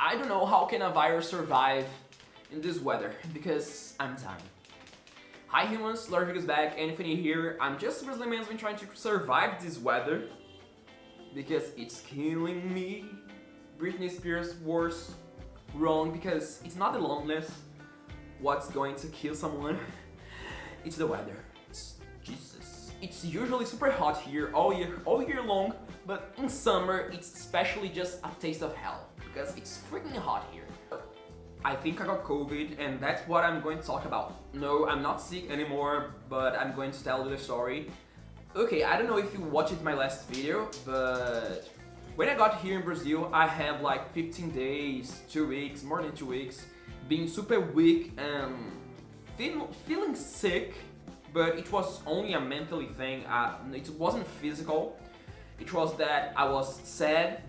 I don't know how can a virus survive in this weather, because I'm dying. Hi humans, Lord is back, Anthony here. I'm just a Brazilian man's been trying to survive this weather because it's killing me. Britney Spears was wrong because it's not the loneliness what's going to kill someone. It's the weather. Jesus. It's usually super hot here all year long, but in summer it's especially just a taste of hell because it's freaking hot here. I think I got COVID and that's what I'm going to talk about. No, I'm not sick anymore, but I'm going to tell you the story. Okay, I don't know if you watched my last video, but when I got here in Brazil, I have like 15 days, 2 weeks, more than 2 weeks, being super weak and feeling sick, but it was only a mentally thing. It wasn't physical. It was that I was sad,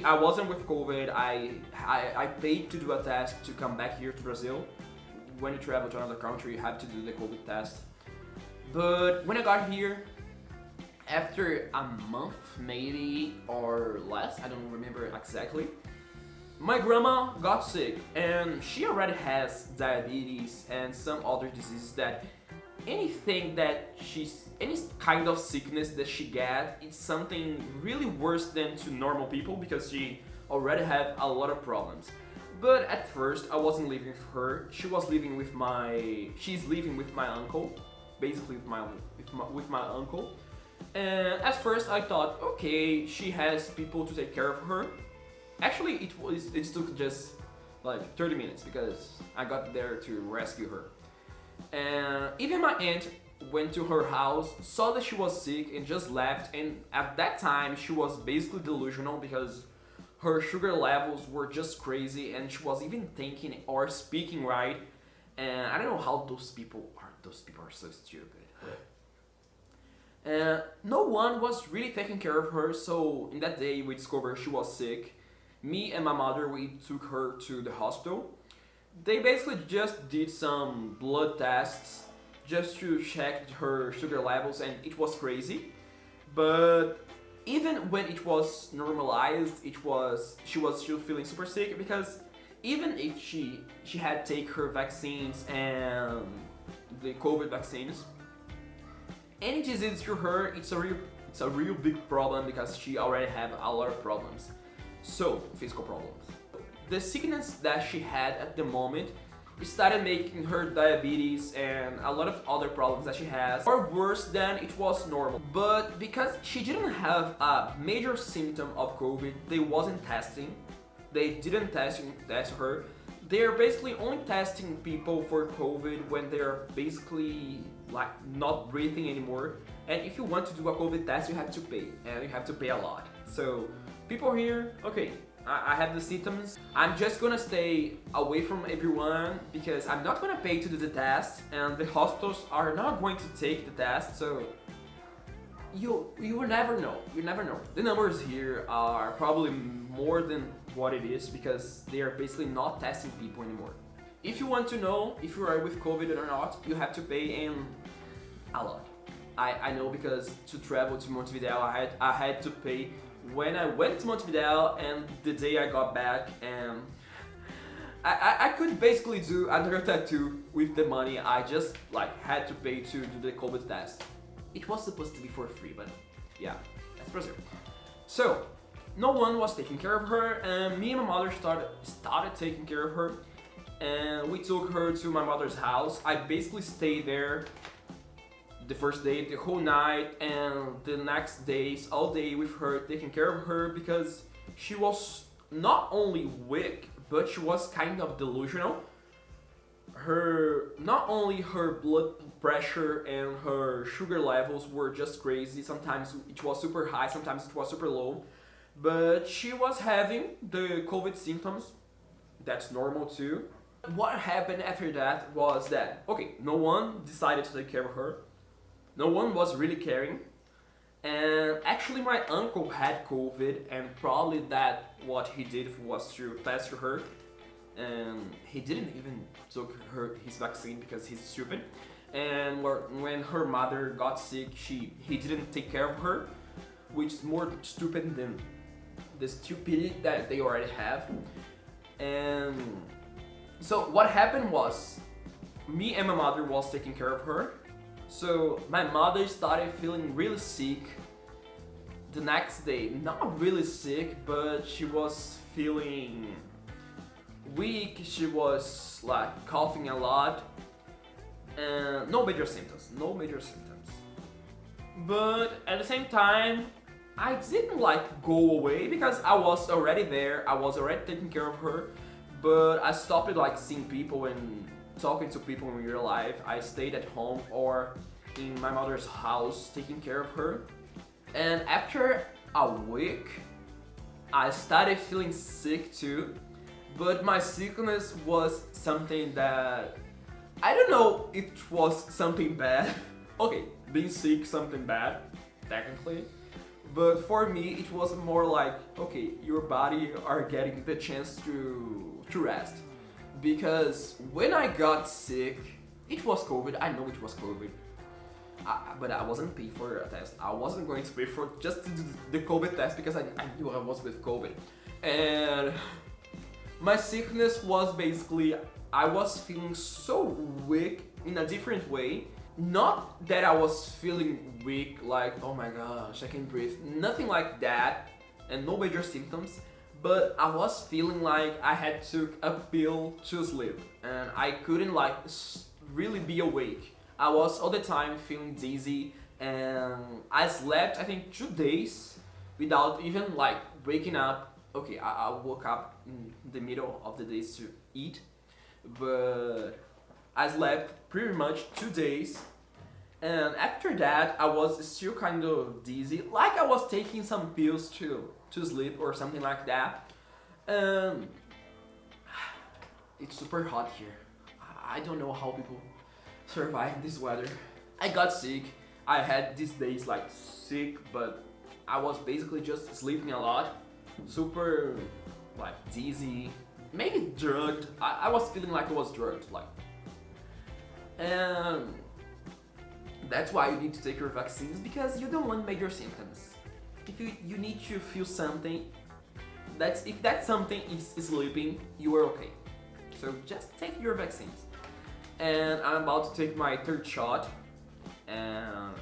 I wasn't with COVID. I paid to do a test to come back here to Brazil. When you travel to another country, you have to do the COVID test. But when I got here, after a month maybe or less, I don't remember exactly, my grandma got sick and she already has diabetes and some other diseases that any kind of sickness that she gets, it's something really worse than to normal people because she already have a lot of problems. But at first I wasn't living with her. She's living with my uncle, basically with my uncle. And at first I thought, okay, she has people to take care of her. Actually, it took just like 30 minutes because I got there to rescue her. And even my aunt went to her house, saw that she was sick and just left, and at that time she was basically delusional because her sugar levels were just crazy and she was even thinking or speaking right, and I don't know how those people are so stupid. And no one was really taking care of her, so in that day we discovered she was sick. Me and my mother, we took her to the hospital. They basically just did some blood tests just to check her sugar levels and it was crazy. But even when it was normalized, she was still feeling super sick because even if she had take her vaccines and the COVID vaccines, any disease to her, it's a real big problem because she already have a lot of problems. So, physical problems. The sickness that she had at the moment started making her diabetes and a lot of other problems that she has are worse than it was normal. But because she didn't have a major symptom of COVID, they wasn't testing. They didn't test her. They're basically only testing people for COVID when they're basically like not breathing anymore. And if you want to do a COVID test, you have to pay, and you have to pay a lot. So people here, okay, I have the symptoms. I'm just gonna stay away from everyone because I'm not gonna pay to do the test, and the hospitals are not going to take the test. So you will never know. You never know. The numbers here are probably more than what it is because they are basically not testing people anymore. If you want to know if you are with COVID or not, you have to pay in a lot. I know because to travel to Montevideo, I had to pay when I went to Montevideo and the day I got back, and I could basically do another tattoo with the money I just like had to pay to do the COVID test. It was supposed to be for free, but yeah, that's Brazil. So no one was taking care of her, and me and my mother started taking care of her, and we took her to my mother's house. I basically stayed there the first day, the whole night, and the next days, all day with her, taking care of her because she was not only weak, but she was kind of delusional. Not only her blood pressure and her sugar levels were just crazy, sometimes it was super high, sometimes it was super low, but she was having the COVID symptoms. That's normal too. What happened after that was that, okay, no one decided to take care of her. No one was really caring, and actually my uncle had COVID, and probably that what he did was to test her, and he didn't even took his vaccine because he's stupid. And when her mother got sick, he didn't take care of her, which is more stupid the stupidity that they already have. And so what happened was, me and my mother was taking care of her. So my mother started feeling really sick the next day. Not really sick, but she was feeling weak. She was like coughing a lot, and no major symptoms. But at the same time, I didn't like go away because I was already there. I was already taking care of her, but I stopped like seeing people and talking to people in real life. I stayed at home or in my mother's house taking care of her. And after a week, I started feeling sick too. But my sickness was something that I don't know if it was something bad. Okay, being sick something bad, technically. But for me, it was more like, okay, your body are getting the chance to rest. Because when I got sick, it was COVID. I know it was COVID. But I wasn't paying for a test. I wasn't going to pay for just to do the COVID test because I knew I was with COVID. And my sickness was basically, I was feeling so weak in a different way. Not that I was feeling weak, like, oh my gosh, I can breathe. Nothing like that, and no major symptoms. But I was feeling like I had took a pill to sleep, and I couldn't like really be awake. I was all the time feeling dizzy, and I slept I think 2 days without even like waking up. Okay, I woke up in the middle of the days to eat, but I slept pretty much 2 days. And after that, I was still kind of dizzy, like I was taking some pills to sleep or something like that. It's super hot here. I don't know how people survive this weather. I got sick. I had these days like sick, but I was basically just sleeping a lot, super like dizzy, maybe drugged. I was feeling like I was drugged, like. And that's why you need to take your vaccines, because you don't want major symptoms. If you need to feel something, if that something is sleeping, you are okay. So just take your vaccines. And I'm about to take my 3rd shot, and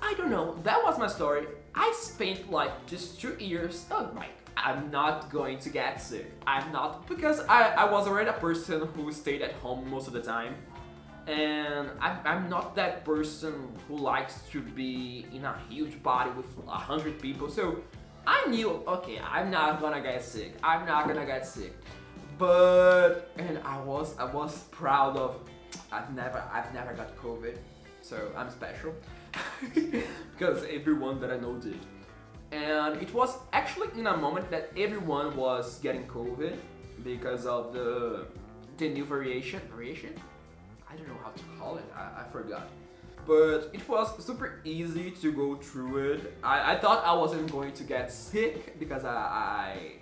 I don't know, that was my story. I spent like just 2 years, oh my, I'm not going to get sick. I'm not, because I was already a person who stayed at home most of the time. And I'm not that person who likes to be in a huge body with 100 people. So I knew, okay, I'm not gonna get sick. I'm not gonna get sick. But, and I was proud of, I've never got COVID. So I'm special. Because everyone that I know did. And it was actually in a moment that everyone was getting COVID because of the new variation? I don't know how to call it, I forgot. But it was super easy to go through it. I thought I wasn't going to get sick because I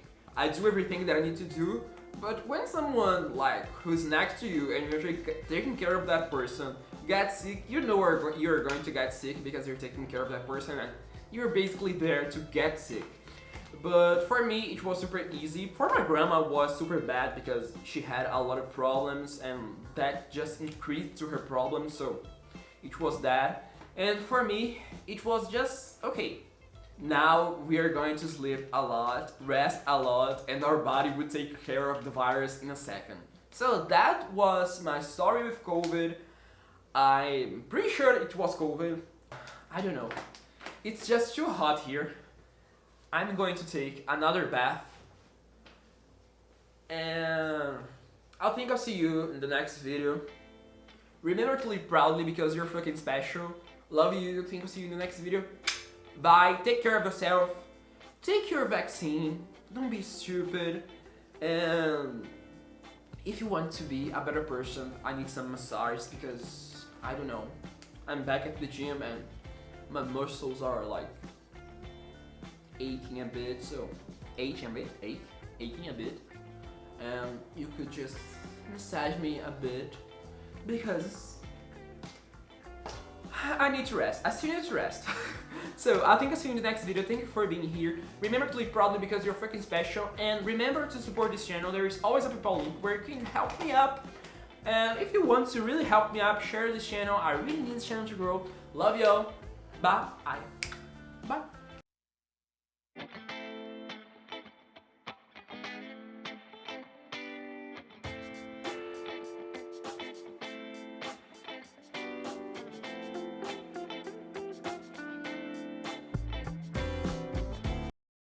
do everything that I need to do. But when someone like who's next to you and you're taking care of that person gets sick, you know you're going to get sick because you're taking care of that person and you're basically there to get sick. But for me, it was super easy. For my grandma, it was super bad because she had a lot of problems and that just increased to her problems, so it was that. And for me, it was just, okay, now we are going to sleep a lot, rest a lot, and our body will take care of the virus in a second. So that was my story with COVID. I'm pretty sure it was COVID. I don't know. It's just too hot here. I'm going to take another bath. And I think I'll see you in the next video. Remember to live proudly because you're fucking special. Love you. Think I'll see you in the next video. Bye. Take care of yourself. Take your vaccine. Don't be stupid. And if you want to be a better person, I need some massage because I don't know. I'm back at the gym and my muscles are like aching a bit, so aching a bit, and you could just massage me a bit because I need to rest. I still need to rest. So I think I'll see you in the next video. Thank you for being here. Remember to live proudly because you're freaking special. And remember to support this channel. There is always a PayPal link where you can help me up. And if you want to really help me up, share this channel. I really need this channel to grow. Love y'all. Bye.